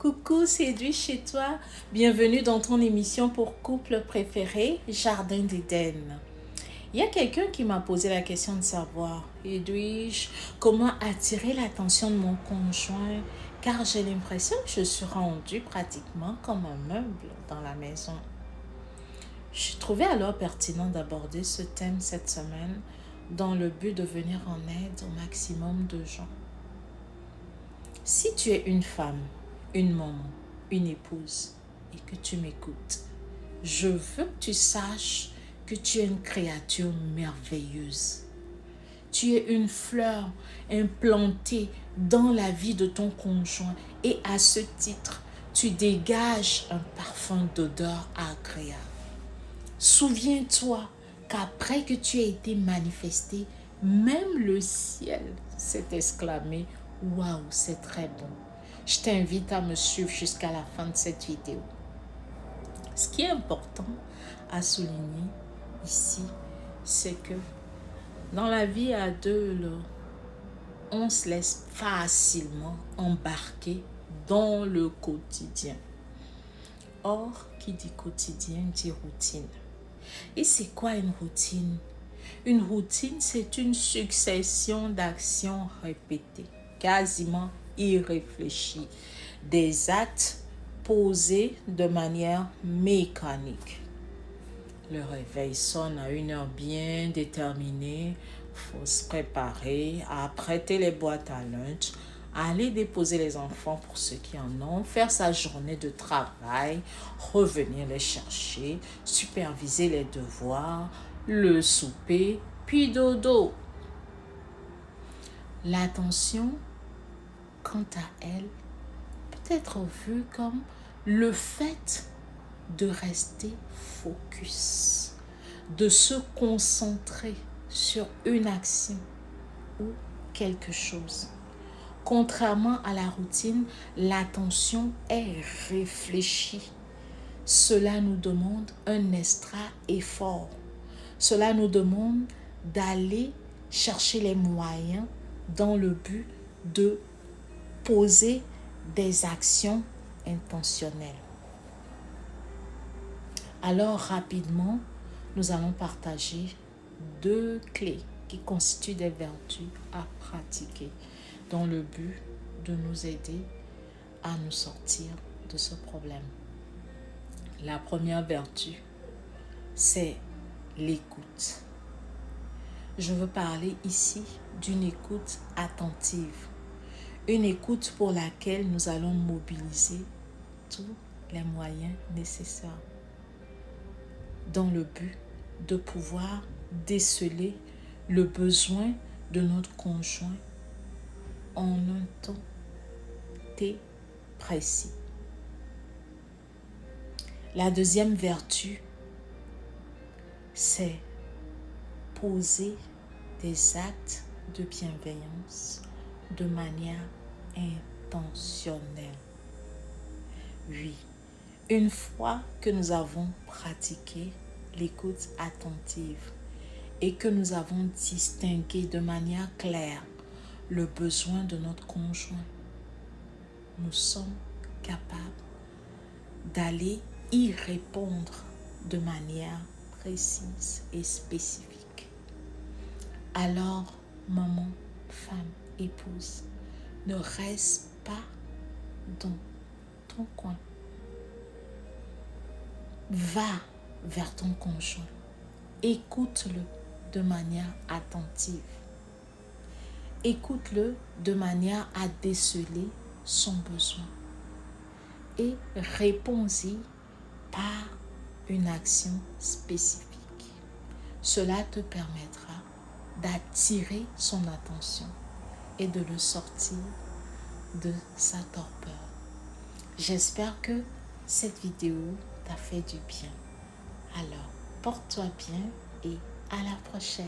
Coucou, c'est Edwige chez toi. Bienvenue dans ton émission pour couple préféré, Jardin d'Éden. Il y a quelqu'un qui m'a posé la question de savoir, Edwige, comment attirer l'attention de mon conjoint, car j'ai l'impression que je suis rendue pratiquement comme un meuble dans la maison. Je trouvais alors pertinent d'aborder ce thème cette semaine dans le but de venir en aide au maximum de gens. Si tu es une femme, une maman, une épouse et que tu m'écoutes, je veux que tu saches que tu es une créature merveilleuse. Tu es une fleur implantée dans la vie de ton conjoint et à ce titre, tu dégages un parfum d'odeur agréable. Souviens-toi qu'après que tu aies été manifesté, même le ciel s'est exclamé « Waouh, c'est très bon ». Je t'invite à me suivre jusqu'à la fin de cette vidéo. Ce qui est important à souligner ici, c'est que dans la vie à deux, là, on se laisse facilement embarquer dans le quotidien. Or, qui dit quotidien dit routine. Et c'est quoi une routine? Une routine, c'est une succession d'actions répétées, quasiment irréfléchies, des actes posés de manière mécanique. Le réveil sonne à une heure bien déterminée, il faut se préparer, à apprêter les boîtes à lunch, à aller déposer les enfants pour ceux qui en ont, faire sa journée de travail, revenir les chercher, superviser les devoirs, le souper, puis dodo. L'attention, quant à elle, peut être vue comme le fait de rester focus, de se concentrer sur une action ou quelque chose. Contrairement à la routine, l'attention est réfléchie. Cela nous demande un extra effort. Cela nous demande d'aller chercher les moyens dans le but de poser des actions intentionnelles. Alors rapidement, nous allons partager 2 clés qui constituent des vertus à pratiquer dans le but de nous aider à nous sortir de ce problème. La première vertu, c'est l'écoute. Je veux parler ici d'une écoute attentive, une écoute pour laquelle nous allons mobiliser tous les moyens nécessaires dans le but de pouvoir déceler le besoin de notre conjoint en un temps T précis. La deuxième vertu, c'est poser des actes de bienveillance de manière intentionnelle. Oui, une fois que nous avons pratiqué l'écoute attentive et que nous avons distingué de manière claire le besoin de notre conjoint, nous sommes capables d'aller y répondre de manière précise et spécifique. Alors, maman, femme, épouse, ne reste pas dans ton coin. Va vers ton conjoint. Écoute-le de manière attentive. Écoute-le de manière à déceler son besoin. Et réponds-y par une action spécifique. Cela te permettra d'attirer son attention et de le sortir de sa torpeur. J'espère que cette vidéo t'a fait du bien. Alors, porte-toi bien et à la prochaine.